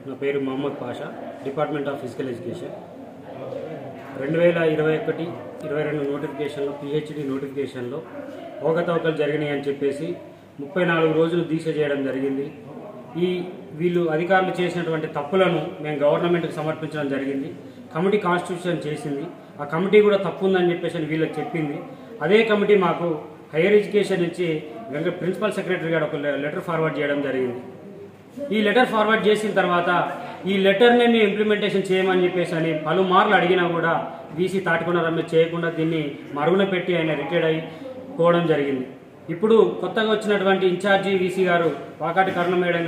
నా పేరు Mohammed Pasha, department of physical education. 2021-22 నోటిఫికేషన్లో పిహెచ్డి నోటిఫికేషన్లో అవకతవకలు జరిగినాయి అని చెప్పేసి 34 రోజులు దీక్ష చేయడం జరిగింది. వీళ్ళు అధికారులు చేసినటువంటి తప్పులను మేము గవర్నమెంట్కి సమర్పించడం జరిగింది. కమిటీ కాన్స్టిట్యూషన్ చేసింది. ఆ కమిటీ కూడా తప్పు ఉందని చెప్పేసి వీళ్ళకి చెప్పింది. అదే కమిటీ మాకు హైయర్ ఎడ్యుకేషన్ నుంచి ప్రిన్సిపల్ సెక్రటరీ గారు ఒక లెటర్ ఫార్వర్డ్ చేయడం జరిగింది. ఈ లెటర్ ఫార్వర్డ్ చేసిన తర్వాత ఈ లెటర్ని మేము ఇంప్లిమెంటేషన్ చేయమని చెప్పేసి అని పలుమార్లు అడిగినా కూడా వీసీ తాటికొండ రమేష్ చేయకుండా దీన్ని మరుగున పెట్టి ఆయన రిటైర్డ్ అయిపోవడం జరిగింది. ఇప్పుడు కొత్తగా వచ్చినటువంటి ఇన్ఛార్జి వీసీ గారు వాకాటి కరుణ మేడం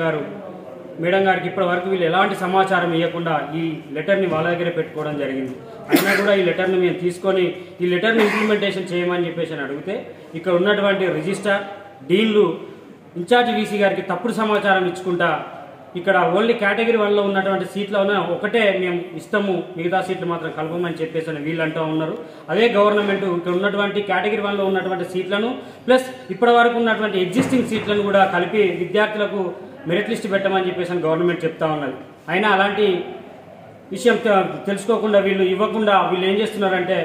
గారికి ఇప్పటి వరకు వీళ్ళు ఎలాంటి సమాచారం ఇవ్వకుండా ఈ లెటర్ని వాళ్ళ దగ్గరే పెట్టుకోవడం జరిగింది. అయినా కూడా ఈ లెటర్ని మేము తీసుకొని ఈ లెటర్ని ఇంప్లిమెంటేషన్ చేయమని చెప్పేసి అని అడిగితే ఇక్కడ ఉన్నటువంటి రిజిస్ట్రార్ డీన్లు ఇన్ఛార్జి వీసీ గారికి తప్పుడు సమాచారం ఇచ్చుకుంటా ఇక్కడ ఓన్లీ కేటగిరీ 1లో ఉన్నటువంటి సీట్లో ఒకటే మేము ఇస్తాము, మిగతా సీట్లు మాత్రం కలపమని చెప్పేసి అని వీళ్ళు అంటూ ఉన్నారు. అదే గవర్నమెంట్ ఇక్కడ ఉన్నటువంటి కేటగిరీ 1లో ఉన్నటువంటి సీట్లను ప్లస్ ఇప్పటి వరకు ఉన్నటువంటి ఎగ్జిస్టింగ్ సీట్లను కూడా కలిపి విద్యార్థులకు మెరిట్ లిస్ట్ పెట్టమని చెప్పేసి అని గవర్నమెంట్ చెప్తా ఉన్నది. అయినా అలాంటి విషయం తెలుసుకోకుండా వీళ్ళు ఇవ్వకుండా వీళ్ళు ఏం చేస్తున్నారంటే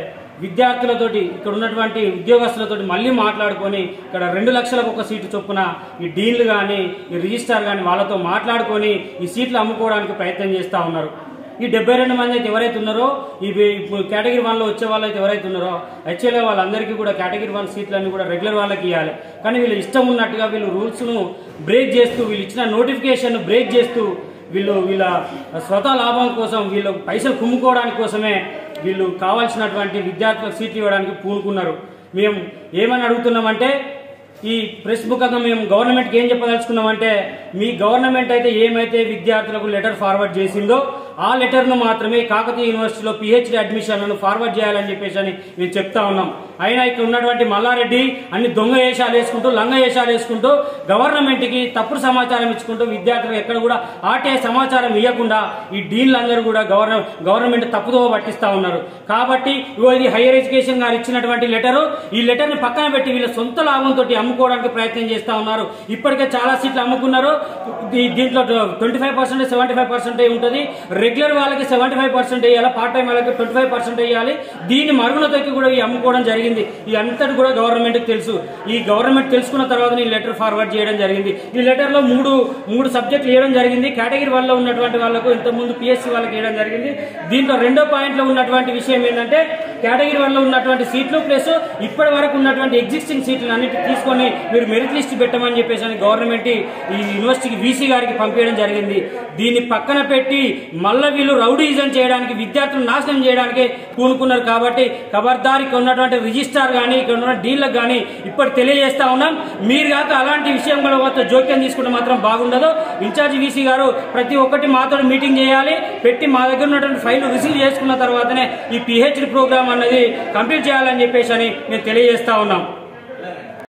విద్యార్థులతోటి ఇక్కడ ఉన్నటువంటి ఉద్యోగస్తులతోటి మళ్ళీ మాట్లాడుకొని ఇక్కడ 2 లక్షలకు ఒక సీటు చొప్పున ఈ డీన్లు కానీ ఈ రిజిస్ట్రార్ కానీ వాళ్ళతో మాట్లాడుకొని ఈ సీట్లు అమ్ముకోవడానికి ప్రయత్నం చేస్తూ ఉన్నారు. ఈ 72 మంది అయితే ఎవరైతే ఉన్నారో ఈ కేటగిరీ 1లో వచ్చే వాళ్ళు అయితే ఎవరైతే ఉన్నారో యాక్చువల్గా వాళ్ళందరికీ కూడా కేటగిరీ 1 సీట్లన్నీ కూడా రెగ్యులర్ వాళ్ళకి ఇవ్వాలి. కానీ వీళ్ళు ఇష్టం ఉన్నట్టుగా వీళ్ళు రూల్స్ను బ్రేక్ చేస్తూ వీళ్ళు ఇచ్చిన నోటిఫికేషన్ బ్రేక్ చేస్తూ వీళ్ళ స్వతహా లాభం కోసం వీళ్ళు పైసలు కుమ్ముకోవడానికి కోసమే వీళ్ళు కావాల్సినటువంటి విద్యార్థులకు సీట్లు ఇవ్వడానికి పూనుకున్నారు. మేము ఏమని అడుగుతున్నామంటే ఈ ప్రెస్ ముఖంగా మేము గవర్నమెంట్కి ఏం చెప్పదలుచుకున్నామంటే మీ గవర్నమెంట్ అయితే ఏమైతే విద్యార్థులకు లెటర్ ఫార్వర్డ్ చేసిందో ఆ లెటర్ను మాత్రమే కాకతీయ యూనివర్సిటీలో పిహెచ్డి అడ్మిషన్లను ఫార్వర్డ్ చేయాలని చెప్పేసి అని మేము చెప్తా ఉన్నాం. అయినా ఇక్కడ ఉన్నటువంటి మల్లారెడ్డి అన్ని దొంగ వేషాలు వేసుకుంటూ లంగ వేషాలు వేసుకుంటూ గవర్నమెంట్కి తప్పుడు సమాచారం ఇచ్చుకుంటూ విద్యార్థులకు ఎక్కడ కూడా ఆటే సమాచారం ఇవ్వకుండా ఈ డీన్లందరూ కూడా గవర్నమెంట్ తప్పుదో పట్టిస్తూ ఉన్నారు. కాబట్టి ఇది హైయర్ ఎడ్యుకేషన్ గారు ఇచ్చినటువంటి లెటరు. ఈ లెటర్ని పక్కన పెట్టి వీళ్ళ సొంత లాభంతో అమ్ముకోవడానికి ప్రయత్నం చేస్తూ ఉన్నారు. ఇప్పటికే చాలా సీట్లు అమ్ముకున్నారు. దీంట్లో 25% 75% ఉంటుంది. రెగ్యులర్ వాళ్ళకి 75% వేయాలి, పార్ట్ టైం వాళ్ళకి 25% వేయాలి. దీన్ని మరుగున తొక్కి కూడా అమ్ముకోవడం జరిగింది. ఈ అంతటి కూడా గవర్నమెంట్కి తెలుసు. ఈ గవర్నమెంట్ తెలుసుకున్న తర్వాత ఈ లెటర్ ఫార్వర్డ్ చేయడం జరిగింది. ఈ లెటర్లో మూడు సబ్జెక్టులు వేయడం జరిగింది. కేటగిరీ 1లో ఉన్నటువంటి వాళ్ళకు ఇంతకుముందు పిఎస్సి వాళ్ళకి వేయడం జరిగింది. దీంట్లో 2వ పాయింట్లో ఉన్నటువంటి విషయం ఏంటంటే కేటగిరీ 1లో ఉన్నటువంటి సీట్లు ప్లస్ ఇప్పటి వరకు ఉన్నటువంటి ఎగ్జిస్టింగ్ సీట్లను అన్నిటి తీసుకొని మీరు మెరిట్ లిస్ట్ పెట్టమని చెప్పేసి అని గవర్నమెంట్ ఈ యూనివర్సిటీకి వీసీ గారికి పంపించడం జరిగింది. దీన్ని పక్కన పెట్టి మళ్ళీ వీళ్ళు రౌడీజం చేయడానికి విద్యార్థులను నాశనం చేయడానికి పూనుకున్నారు. కాబట్టి ఖబర్దారికి ఉన్నటువంటి రిజిస్ట్రార్ కానీ ఇక్కడ ఉన్న డీన్లకు కానీ ఇప్పటి తెలియజేస్తా ఉన్నాం. మీరు కాక అలాంటి విషయం కూడా జోక్యం తీసుకుంటే మాత్రం బాగుండదు. ఇన్ఛార్జి వీసీ గారు ప్రతి ఒక్కటి మాతో మీటింగ్ చేయాలి, పెట్టి మా దగ్గర ఉన్నటువంటి ఫైల్ రిసీవ్ చేసుకున్న తర్వాతనే ఈ పిహెచ్డి ప్రోగ్రామ్ అన్నది కంప్లీట్ చేయాలని చెప్పేసి అని మేము తెలియజేస్తా ఉన్నాం.